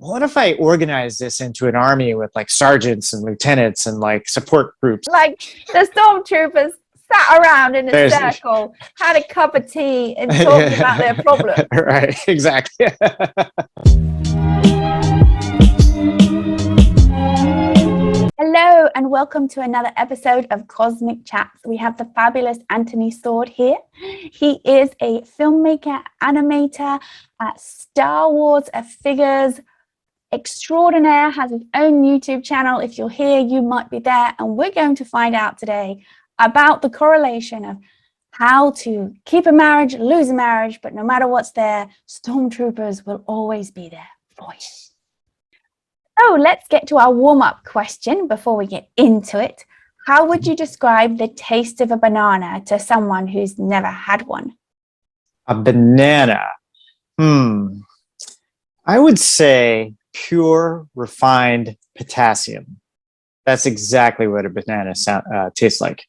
what if I organize this into an army with like sergeants and lieutenants and like support groups? Like the Stormtroopers sat around in a There's- circle, had a cup of tea, and talked about their problem. Right, exactly. Hello, and welcome to another episode of Cosmic Chats. We have the fabulous Anthony Sword here. He is a filmmaker, animator, Star Wars figures extraordinaire, has his own YouTube channel. If you're here, you might be there. And we're going to find out today about the correlation of how to keep a marriage, lose a marriage, but no matter what's there, Stormtroopers will always be there for you. So let's get to our warm-up question before we get into it. How would you describe the taste of a banana to someone who's never had one? A banana. I would say pure, refined potassium. That's exactly what a banana tastes like.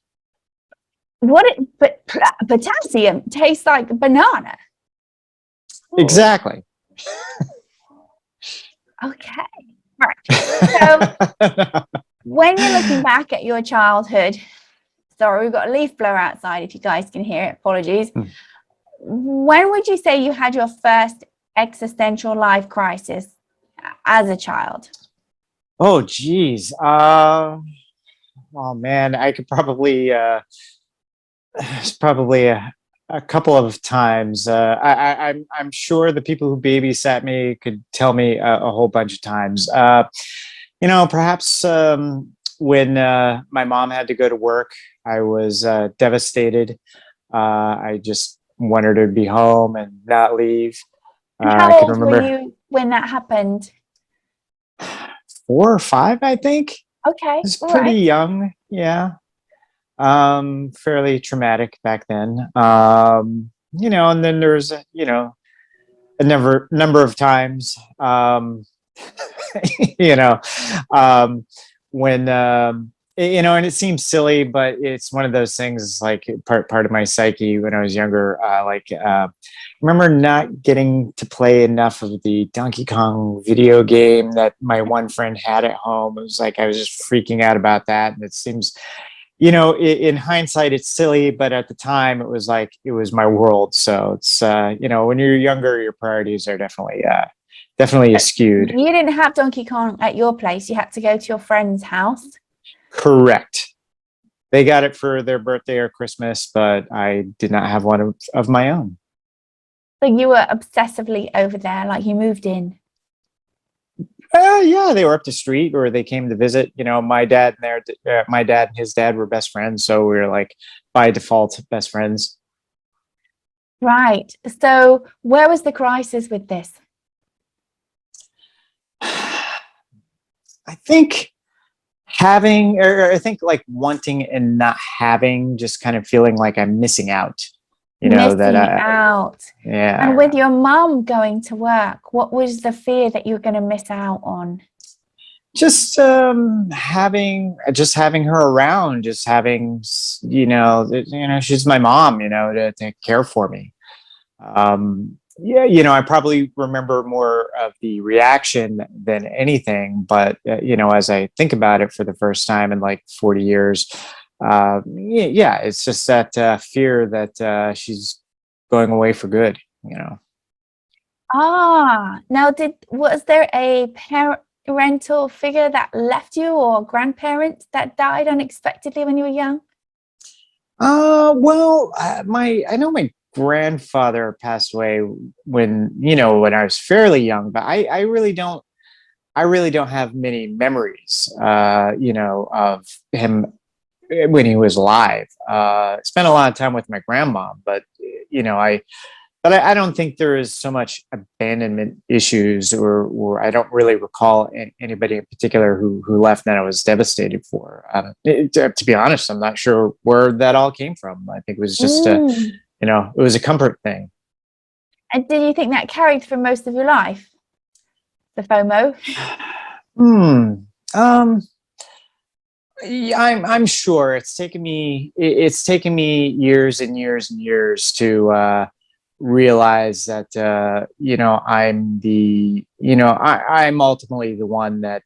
But potassium tastes like banana. Ooh. Exactly. Okay. Right. So when you're looking back at your childhood, sorry, we've got a leaf blower outside if you guys can hear it, apologies. When would you say you had your first existential life crisis as a child? Oh, geez. Oh, man, I could probably, it's probably a couple of times. I'm sure the people who babysat me could tell me a whole bunch of times. Perhaps when my mom had to go to work, I was devastated. I just wanted her to be home and not leave. How old were you when that happened? 4 or 5, I think. Okay. It's pretty young. Yeah. Fairly traumatic back then. And then there's, a number of times, when, and it seems silly, but it's one of those things like part of my psyche when I was younger, remember not getting to play enough of the Donkey Kong video game that my one friend had at home. It was like, I was just freaking out about that. And it seems, in hindsight, it's silly, but at the time it was like, it was my world. So it's, when you're younger, your priorities are definitely skewed. You didn't have Donkey Kong at your place. You had to go to your friend's house. Correct. They got it for their birthday or Christmas, but I did not have one of my own. So you were obsessively over there, like you moved in. Yeah, they were up the street, or they came to visit. My dad and his dad were best friends, so we were like by default best friends. Right. So where was the crisis with this? I think like wanting and not having, just kind of feeling like I'm missing out. Missing out. Yeah. And with your mom going to work, what was the fear that you were going to miss out on? Just having her around, just having, she's my mom, to care for me. I probably remember more of the reaction than anything, but as I think about it for the first time in like 40 years, it's just that fear that she's going away for good. Now was there a parental figure that left you, or grandparents that died unexpectedly when you were young? Well, I know my grandfather passed away when I was fairly young, but I really don't have many memories, of him when he was alive. Spent a lot of time with my grandma, but I don't think there is so much abandonment issues, or I don't really recall anybody in particular who left that I was devastated for. To be honest, I'm not sure where that all came from. I think it was just it was a comfort thing. And did you think that carried for most of your life, the FOMO? I'm sure it's taken me years and years and years to realize that, I'm ultimately the one that,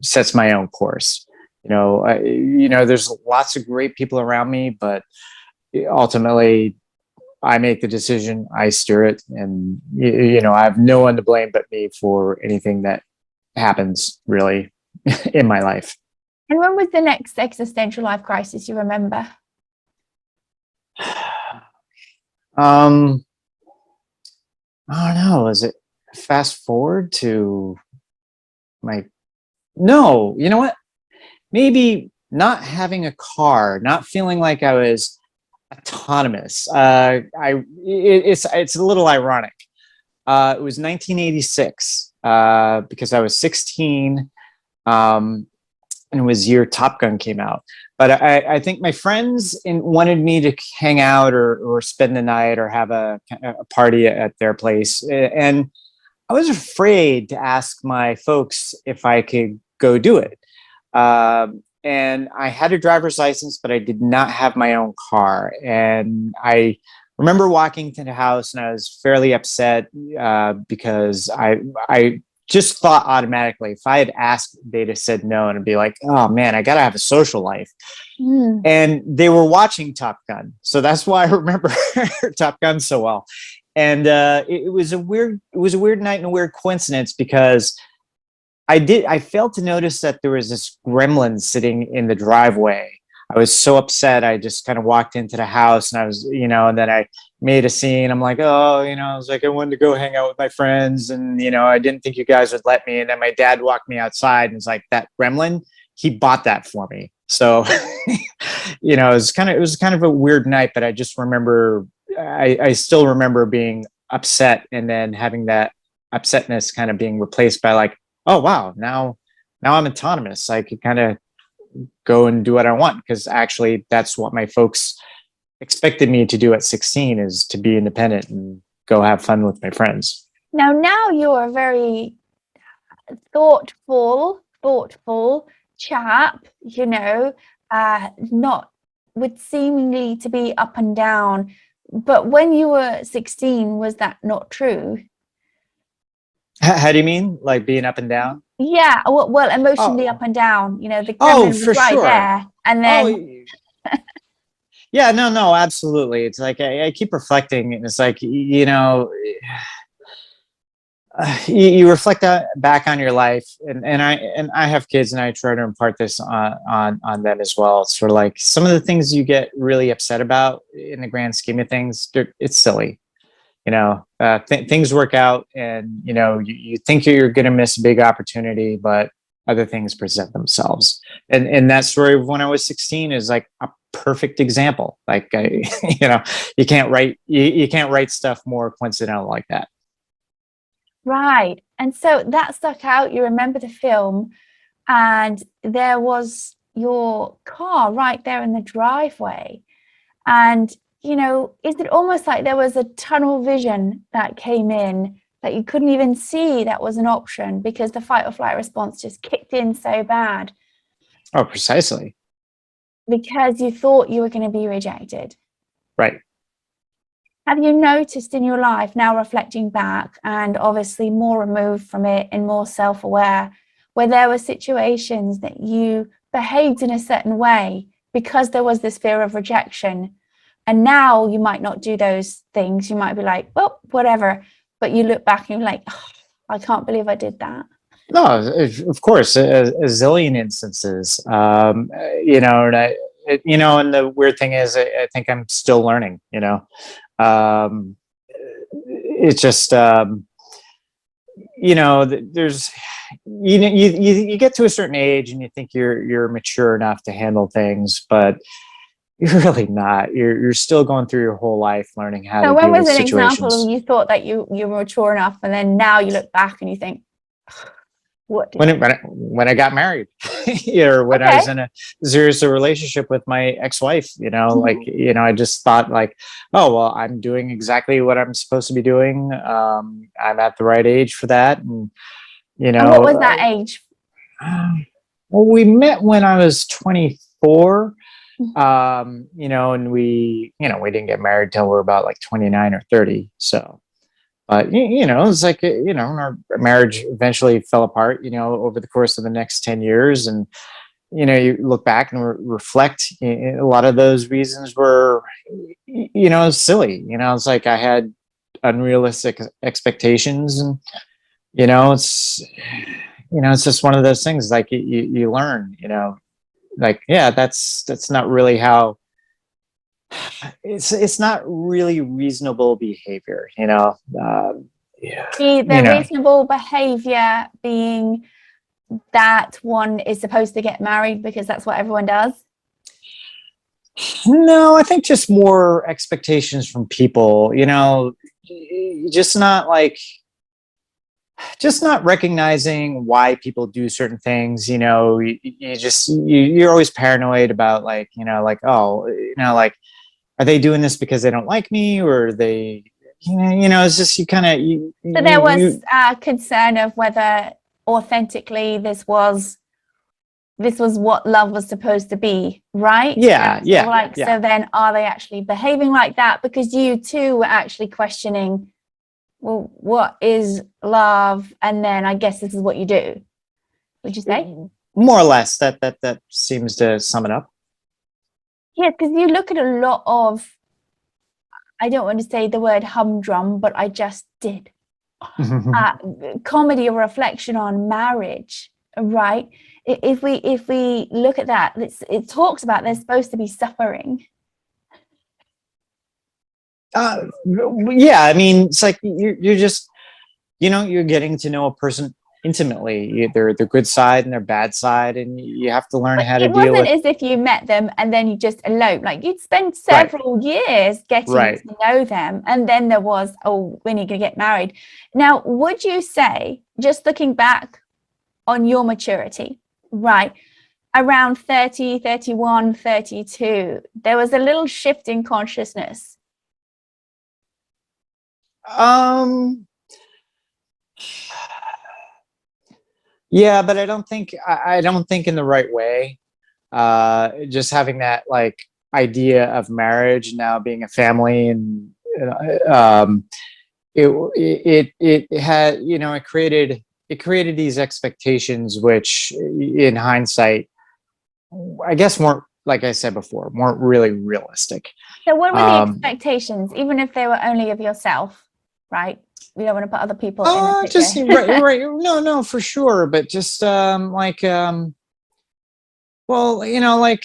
sets my own course. There's lots of great people around me, but ultimately I make the decision, I steer it, and I have no one to blame but me for anything that happens really in my life. And when was the next existential life crisis you remember? I don't know. Is it fast forward to no, you know what? Maybe not having a car, not feeling like I was autonomous. It's a little ironic. It was 1986 because I was 16. And it was year Top Gun came out. But I think my friends wanted me to hang out or spend the night or have a party at their place. And I was afraid to ask my folks if I could go do it. And I had a driver's license, but I did not have my own car. And I remember walking to the house and I was fairly upset because I just thought automatically if I had asked, they'd have said no, and it'd be like, oh man, I gotta have a social life. And they were watching Top Gun, so that's why I remember Top Gun so well. And it was a weird night and a weird coincidence because I failed to notice that there was this gremlin sitting in the driveway. I was so upset. I just kind of walked into the house and I was, and then I made a scene. I'm like, oh, I was like, I wanted to go hang out with my friends. And, I didn't think you guys would let me. And then my dad walked me outside and was like, that gremlin, he bought that for me. So, it was kind of a weird night, but I just remember, I still remember being upset and then having that upsetness kind of being replaced by like, oh, wow, now I'm autonomous. I could kind of go and do what I want, because actually that's what my folks expected me to do at 16, is to be independent and go have fun with my friends. Now you're a very thoughtful chap, not with seemingly to be up and down. But when you were 16, was that not true? How do you mean? Like being up and down? Yeah, well, emotionally up and down. The gremlin was for right sure. there, and then. Yeah, no, absolutely. It's like I keep reflecting, and it's like you reflect back on your life, and I have kids, and I try to impart this on them as well. It's sort of like some of the things you get really upset about in the grand scheme of things, it's silly. Things work out, and you think you're going to miss a big opportunity, but other things present themselves. And that story of when I was 16 is like a perfect example. Like you can't write stuff more coincidental like that. Right. And so that stuck out. You remember the film, and there was your car right there in the driveway. And is it almost like there was a tunnel vision that came in that you couldn't even see that was an option because the fight or flight response just kicked in so bad? Oh, precisely. Because you thought you were going to be rejected. Right. Have you noticed in your life, now reflecting back and obviously more removed from it and more self-aware, where there were situations that you behaved in a certain way because there was this fear of rejection? And now you might not do those things. You might be like, well, whatever. But you look back and you're like, oh, I can't believe I did that. No, of course, a zillion instances. And the weird thing is, I think I'm still learning. It's just, there's, you get to a certain age and you think you're mature enough to handle things, but you're really not. You're still going through your whole life learning how to deal with situations. When was an example you thought that you were mature enough, and then now you look back and you think, what? When I got married, or when I was in a serious relationship with my ex-wife, I just thought like, oh, well, I'm doing exactly what I'm supposed to be doing. I'm at the right age for that. And what was that age? Well, we met when I was 24. You know, and we didn't get married till we we're about like 29 or 30. So, but you know, it's like, you know, our marriage eventually fell apart, you know, over the course of the next 10 years. And, you know, you look back and reflect, a lot of those reasons were, you know, silly. You know, it's like I had unrealistic expectations, and, you know, it's just one of those things, like you learn, you know, like, yeah, that's not really how, it's not really reasonable behavior, you know. Yeah, The you know. reasonable behavior being that one is supposed to get married because that's what everyone does. No, I think just more expectations from people, you know, just not like, just not recognizing why people do certain things. You know, you're always paranoid about, like, you know, like, oh, you know, like, are they doing this because they don't like me, or are they, you know, it's just, you kind of, So there was concern of whether authentically this was what love was supposed to be, right? yeah, yeah, like, yeah. so then are they actually behaving like that? Because you too were actually questioning, well, what is love? And then I guess this is what you do, would you say? More or less, that seems to sum it up. Yeah, because you look at a lot of, I don't want to say the word humdrum, but I just did. Comedy or reflection on marriage, right? If we look at that, it talks about there's supposed to be suffering. Yeah, I mean, it's like you're just, you know, you're getting to know a person intimately, their good side and their bad side, and you have to learn But how to it deal wasn't with. as if you met them and then you just eloped. Like, you'd spend Right, several years getting right. to know them, and then there was, oh, when are you going to get married? Now, would you say, just looking back on your maturity, right, around 30, 31, 32, there was a little shift in consciousness? Um, yeah, but I don't think in the right way. Just having that, like, idea of marriage now being a family, and it had, you know, it created these expectations, which in hindsight, I guess, weren't, like I said before, weren't really realistic. So what were the Um, expectations, even if they were only of yourself, right? We don't want to put other people in the just picture. right, no, no, for sure, but just like, well, you know, like,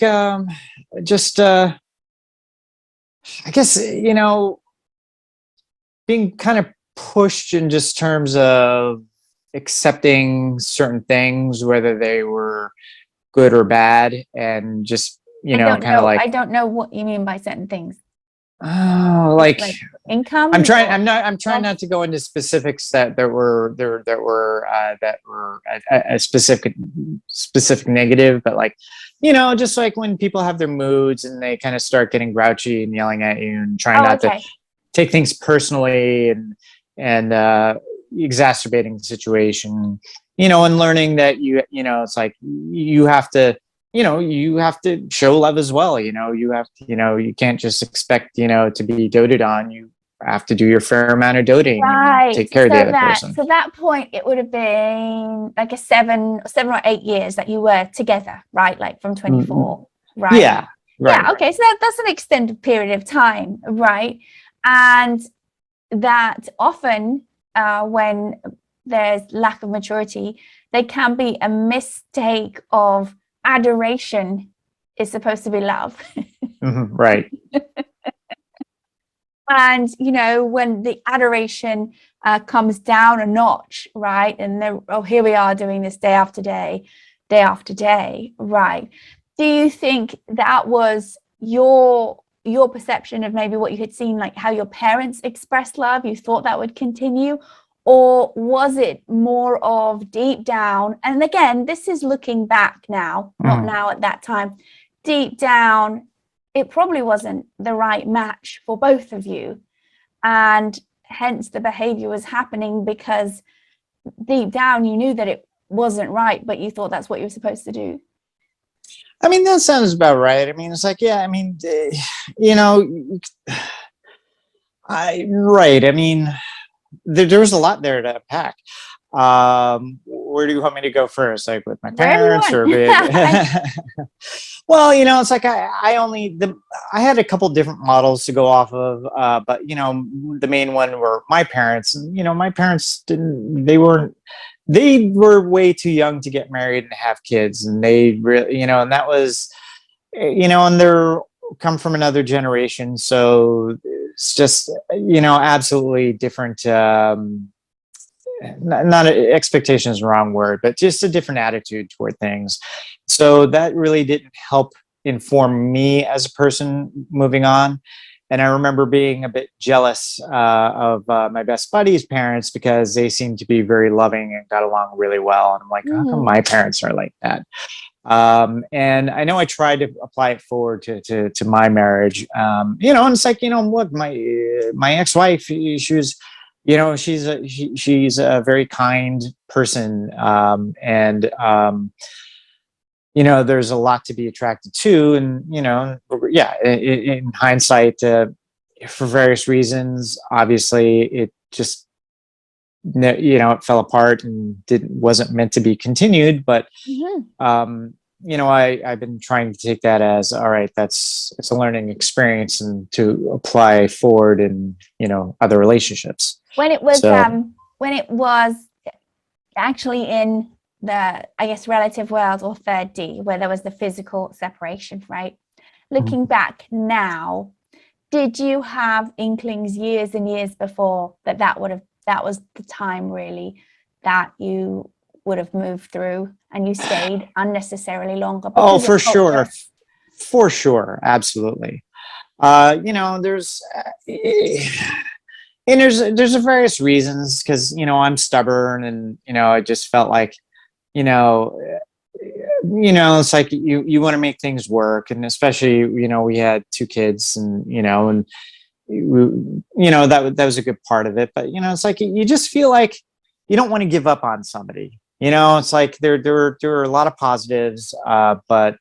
just I guess, you know, being kind of pushed in just terms of accepting certain things, whether they were good or bad, and just, you know, kind of I like, don't know what you mean by certain things. oh, like, Like income or I'm trying not to go into specifics that were a specific negative, but, like, you know, just like when people have their moods and they kind of start getting grouchy and yelling at you and trying oh, not to okay. take things personally, and exacerbating the situation, you know, and learning that you know, it's like you have to, you know, you have to show love as well. You know, you have to, you know, you can't just expect, you know, to be doted on. You have to do your fair amount of doting and Right. take care of the other person. So that point, it would have been like a 7 or 8 years that you were together, right? Like from 24, right? Yeah, right. Yeah. Okay. So that's an extended period of time, right? And that often, when there's lack of maturity, there can be a mistake of adoration is supposed to be love. Right. And, you know, when the adoration comes down a notch, right? And oh, here we are doing this day after day, right? Do you think that was your perception of maybe what you had seen, like how your parents expressed love? You thought that would continue? Or was it more of deep down? And again, this is looking back now, not now at that time. Deep down, it probably wasn't the right match for both of you. And hence the behavior was happening because deep down you knew that it wasn't right, but you thought that's what you were supposed to do. I mean, that sounds about right. I mean, it's like, yeah, I mean, you know, right. I mean, there was a lot there to unpack. Where do you want me to go first? Like with my Wherever you parents or want. well, you know, it's like I had a couple different models to go off of, but you know, the main one were my parents, and you know, my parents they were way too young to get married and have kids, and they really, you know, and that was, you know, and they're come from another generation, so it's just, you know, absolutely different. Not expectation is the wrong word, but just a different attitude toward things. So that really didn't help inform me as a person moving on. And I remember being a bit jealous of my best buddy's parents because they seemed to be very loving and got along really well. And I'm like, how come Mhm. my parents are like that? And I know I tried to apply it forward to my marriage. You know, and it's like, you know, look, my ex-wife, she was, you know, she's a very kind person, and you know, there's a lot to be attracted to, and you know, yeah, in hindsight, for various reasons, obviously, it just, you know, it fell apart and didn't wasn't meant to be continued, but Mhm. you know, I've been trying to take that as, all right, it's a learning experience and to apply forward in, you know, other relationships. When it was So, when it was actually in the, I guess, relative world or third D, where there was the physical separation, right? mhm. Looking back now, did you have inklings years and years before that was the time really that you would have moved through and you stayed unnecessarily longer Oh, because of for sure. culture? For sure. Absolutely. You know, and there's a various reasons because, you know, I'm stubborn and, you know, I just felt like, you know, it's like you want to make things work. And especially, you know, we had two kids and, you know, and, you know, that was a good part of it. But, you know, it's like you just feel like you don't want to give up on somebody. You know, it's like there were a lot of positives, but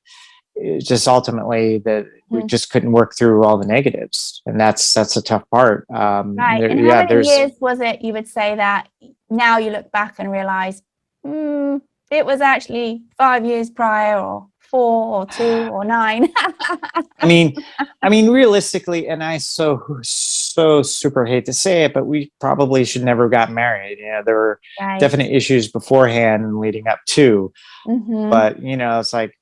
it's just ultimately that we Mhm. just couldn't work through all the negatives, and that's a tough part. Right. And how Yeah, many there's years was it you would say that now you look back and realize, it was actually 5 years prior or 4 or 2 or 9? I mean, realistically, and I so super hate to say it, but we probably should never have got married. Yeah, there were Right. definite issues beforehand and leading up to, Hmm. but you know, it's like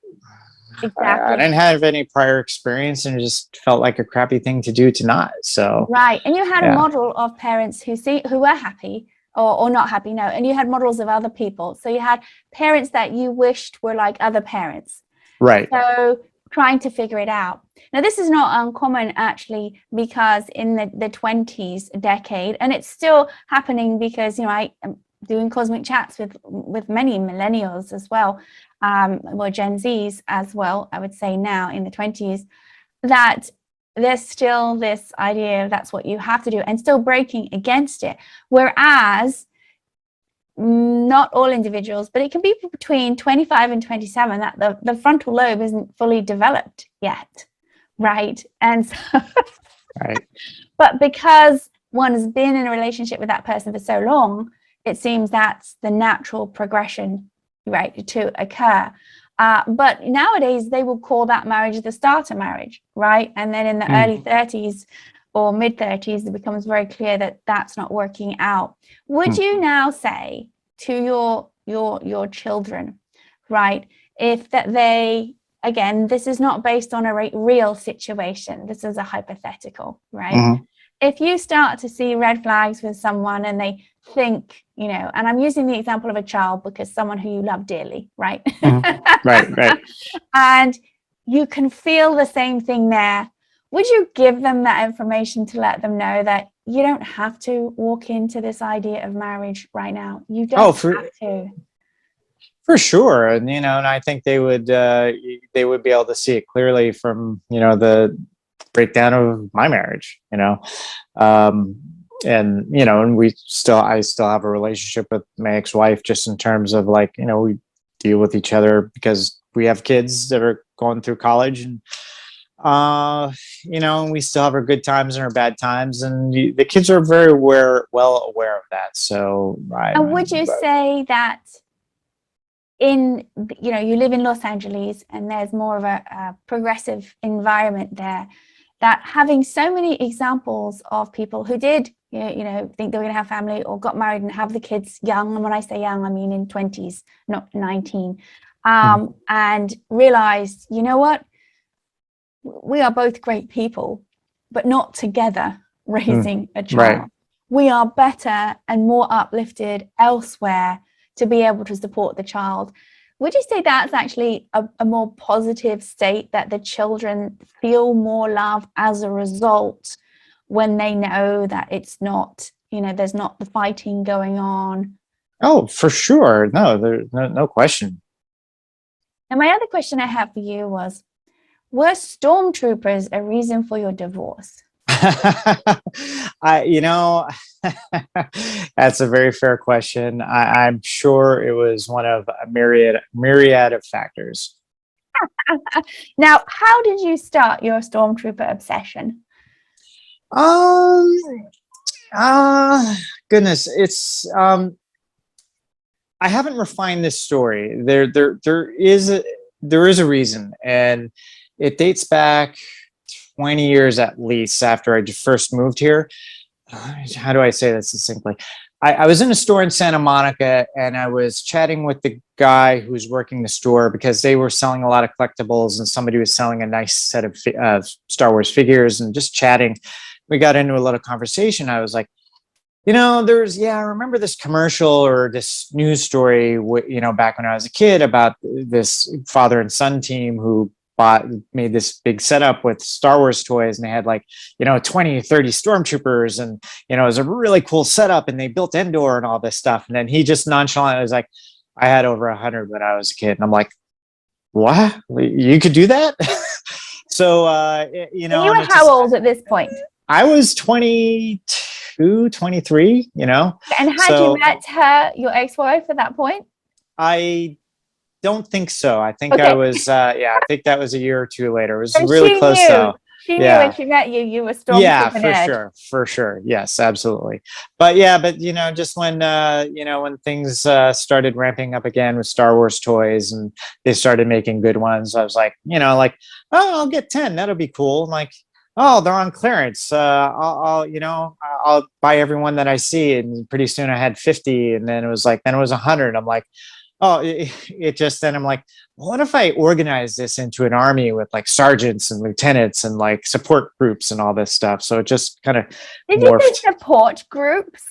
I Exactly. didn't have any prior experience, and it just felt like a crappy thing to do to not. So Right. And you had a yeah, model of parents who were happy or not happy, no. And you had models of other people. So you had parents that you wished were like other parents. right. So trying to figure it out. Now, this is not uncommon actually, because in the 20s decade, and it's still happening because, you know, I am doing cosmic chats with many millennials as well, or Gen Zs as well, I would say now in the 20s, that there's still this idea of that's what you have to do and still breaking against it. Whereas not all individuals, but it can be between 25 and 27 that the frontal lobe isn't fully developed yet, right? And so, Right. but because one has been in a relationship with that person for so long, it seems that's the natural progression, right, to occur. But nowadays they will call that marriage the starter marriage, right? And then in the Mm. early 30s or mid 30s, it becomes very clear that that's not working out. Would Mm. you now say to your children, right, if that they, again, this is not based on a real situation, this is a hypothetical, right? Mhm. If you start to see red flags with someone and they think, you know, and I'm using the example of a child because someone who you love dearly, right? Mhm. Right, right. And you can feel the same thing there. Would you give them that information to let them know that you don't have to walk into this idea of marriage right now? You Oh, don't have to. for sure, and you know, and I think they would be able to see it clearly from, you know, the breakdown of my marriage. You know, um, and you know, and I still have a relationship with my ex-wife, just in terms of like, you know, we deal with each other because we have kids that are going through college, and we still have our good times and our bad times, and the kids are very well aware of that. So, and would you say that you live in Los Angeles and there's more of a progressive environment there, that having so many examples of people who did think they were going to have family or got married and have the kids young, and when I say young, I mean in 20s, not 19, and realized, you know what, we are both great people, but not together raising a child. Right. We are better and more uplifted elsewhere to be able to support the child. Would you say that's actually a more positive state, that the children feel more love as a result when they know that it's not, there's not the fighting going on? Oh, for sure. No, there's no question. And my other question I have for you was, were Stormtroopers a reason for your divorce? That's a very fair question. I'm sure it was one of a myriad of factors. Now, how did you start your Stormtrooper obsession? Goodness, it's I haven't refined this story. There is a reason, and it dates back 20 years at least after I first moved here. How do I say this succinctly? I was in a store in Santa Monica, and I was chatting with the guy who was working the store because they were selling a lot of collectibles, and somebody was selling a nice set of Star Wars figures, and just chatting. We got into a little conversation. I was like, I remember this commercial or this news story, back when I was a kid, about this father and son team who made this big setup with Star Wars toys, and they had 20 or 30 Stormtroopers, and it was a really cool setup, and they built Endor and all this stuff. And then he just nonchalantly was like, I had over 100 when I was a kid. And I'm like, what? You could do that? So, you were how old at this point? I was 22, 23, And had you met your ex-wife at that point? I don't think so. I think okay. I was, I think that was a year or two later. It was really close though. She knew when she met you, you were Stormtrooper. Yeah, for sure. Yes, absolutely. But just when when things started ramping up again with Star Wars toys, and they started making good ones, I was like, oh, I'll get 10. That'll be cool. I'm like, oh, they're on clearance. I'll buy every one that I see. And pretty soon I had 50, and then it was 100. I'm like, oh, then I'm like, what if I organize this into an army with sergeants and lieutenants and support groups and all this stuff? So it just kind of Did you say support groups?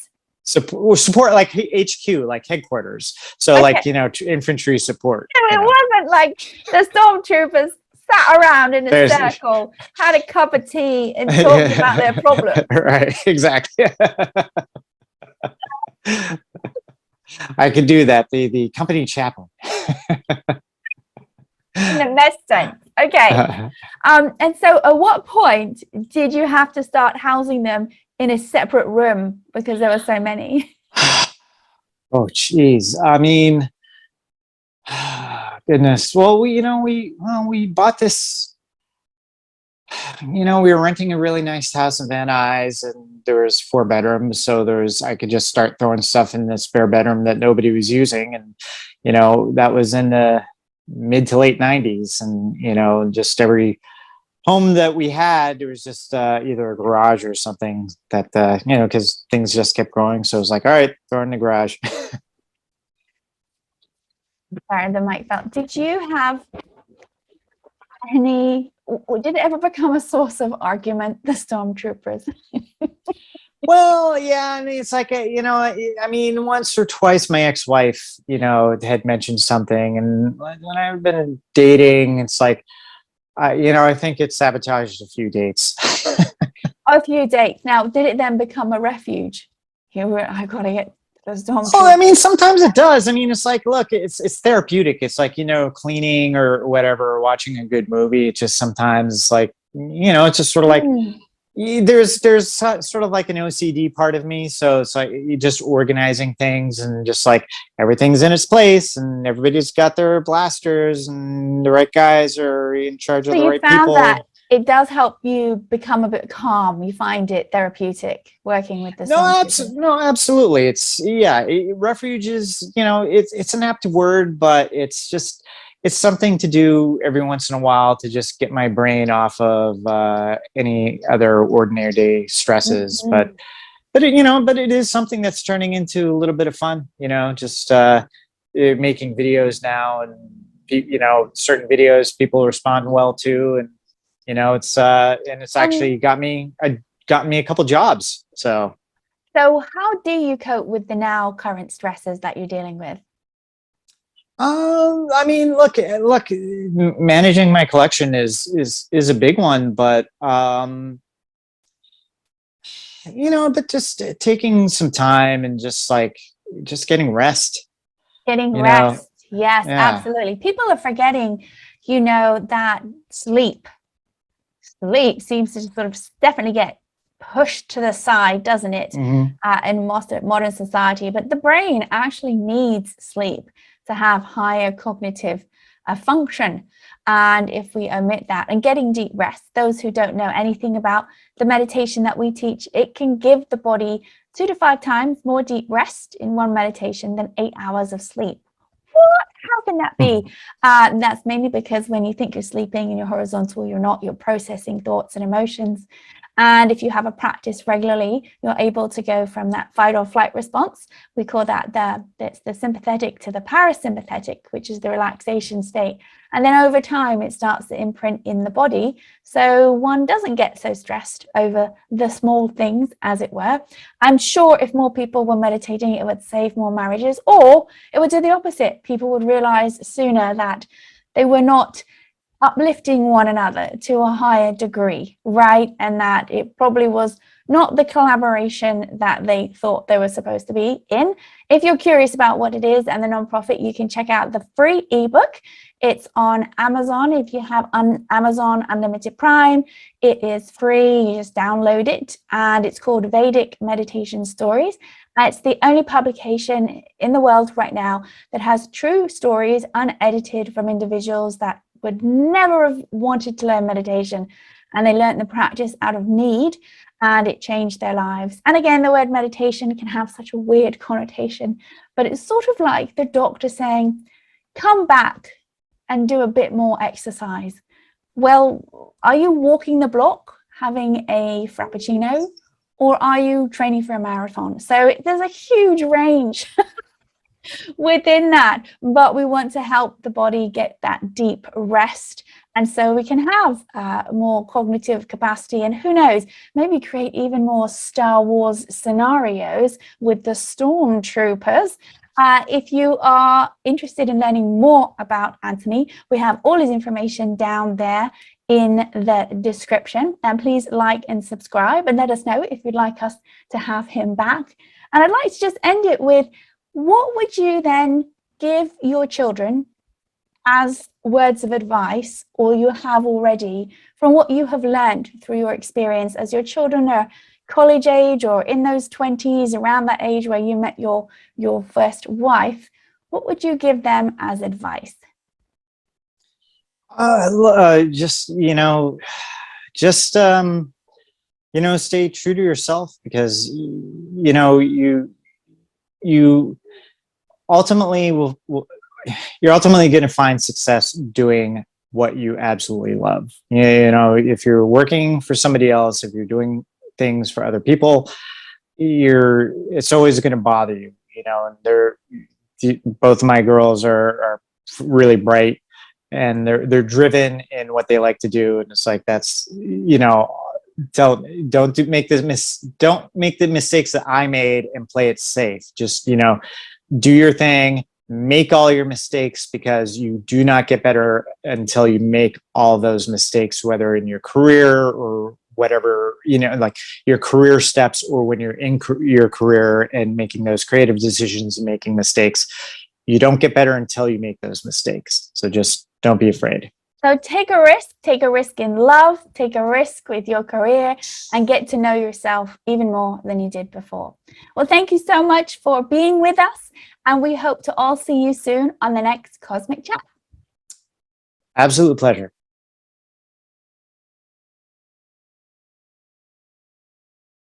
Support like HQ, like headquarters. So infantry support. So it wasn't like the Stormtroopers sat around in a circle, had a cup of tea, and talked about their problems. Right, exactly. I could do that. The company chaplain. In the best sense. Okay. And so at what point did you have to start housing them in a separate room because there were so many? Oh, geez. I mean, goodness. Well, we bought this. We were renting a really nice house in Van Nuys, and there was 4 bedrooms. So I could just start throwing stuff in the spare bedroom that nobody was using. And, that was in the mid to late 90s. And, just every home that we had, there was just either a garage or something that, because things just kept growing. So it was like, all right, throw it in the garage. Sorry, the mic fell. Did you have did it ever become a source of argument, the Stormtroopers? Well, yeah, I mean, it's like, I mean, once or twice my ex-wife, had mentioned something, and when I've been dating, it's like, I think it sabotaged a few dates. A few dates. Now, did it then become a refuge? I gotta get those Stormtroopers. Oh, I mean, sometimes it does. I mean, it's like, look, it's therapeutic. It's like, cleaning or whatever, or watching a good movie. It just sometimes it's like, it's just sort of like, There's sort of like an OCD part of me, so it's like just organizing things and just like everything's in its place and everybody's got their blasters and the right guys are in charge So of the you right found that people. it does help you become a bit calm. You find it therapeutic working with the stormtroopers. No, absolutely. Refuge is, it's an apt word, but it's something to do every once in a while to just get my brain off of any other ordinary day stresses. Mhm. But it is something that's turning into a little bit of fun, just making videos now, and certain videos people respond well to, and it's Um, actually gotten me a couple jobs. so how do you cope with the now current stresses that you're dealing with? I mean, look, managing my collection is a big one, but but just taking some time and just getting rest, Getting you know. rest. Yes, Yeah. absolutely. People are forgetting, that sleep seems to sort of definitely get pushed to the side, doesn't it, Hmm. in modern society? But the brain actually needs sleep to have higher cognitive function. And if we omit that and getting deep rest, those who don't know anything about the meditation that we teach, it can give the body 2 to 5 times more deep rest in one meditation than 8 hours of sleep. What? How can that be? That's mainly because when you think you're sleeping and you're horizontal, you're not, you're processing thoughts and emotions. And if you have a practice regularly, you're able to go from that fight or flight response. We call that the sympathetic to the parasympathetic, which is the relaxation state. And then over time, it starts to imprint in the body. So one doesn't get so stressed over the small things, as it were. I'm sure if more people were meditating, it would save more marriages, or it would do the opposite. People would realize sooner that they were not uplifting one another to a higher degree, right? And that it probably was not the collaboration that they thought they were supposed to be in. If you're curious about what it is and the nonprofit, you can check out the free ebook. It's on Amazon. If you have Amazon Unlimited Prime, it is free. You just download it, and it's called Vedic Meditation Stories. It's the only publication in the world right now that has true stories unedited from individuals that would never have wanted to learn meditation, and they learned the practice out of need, and it changed their lives. And again, the word meditation can have such a weird connotation, but it's sort of like the doctor saying, come back and do a bit more exercise. Well, are you walking the block having a frappuccino, or are you training for a marathon? So there's a huge range within that, but we want to help the body get that deep rest, and so we can have more cognitive capacity, and who knows, maybe create even more Star Wars scenarios with the Stormtroopers. If you are interested in learning more about Anthony, we have all his information down there in the description, and please like and subscribe and let us know if you'd like us to have him back. And I'd like to just end it with, what would you then give your children as words of advice, or you have already, from what you have learned through your experience as your children are college age or in those 20s, around that age where you met your first wife? What would you give them as advice? Just stay true to yourself, because you ultimately you're ultimately going to find success doing what you absolutely love. If you're working for somebody else, if you're doing things for other people, it's always going to bother you. And both of my girls are really bright, and they're driven in what they like to do, and it's like, that's, don't make the mistakes that I made and play it safe. Just do your thing, make all your mistakes, because you do not get better until you make all those mistakes, whether in your career or whatever, like your career steps, or when you're in your career and making those creative decisions and making mistakes. You don't get better until you make those mistakes. So just don't be afraid. So take a risk in love, take a risk with your career, and get to know yourself even more than you did before. Well, thank you so much for being with us, and we hope to all see you soon on the next Cosmic Chat. Absolute pleasure.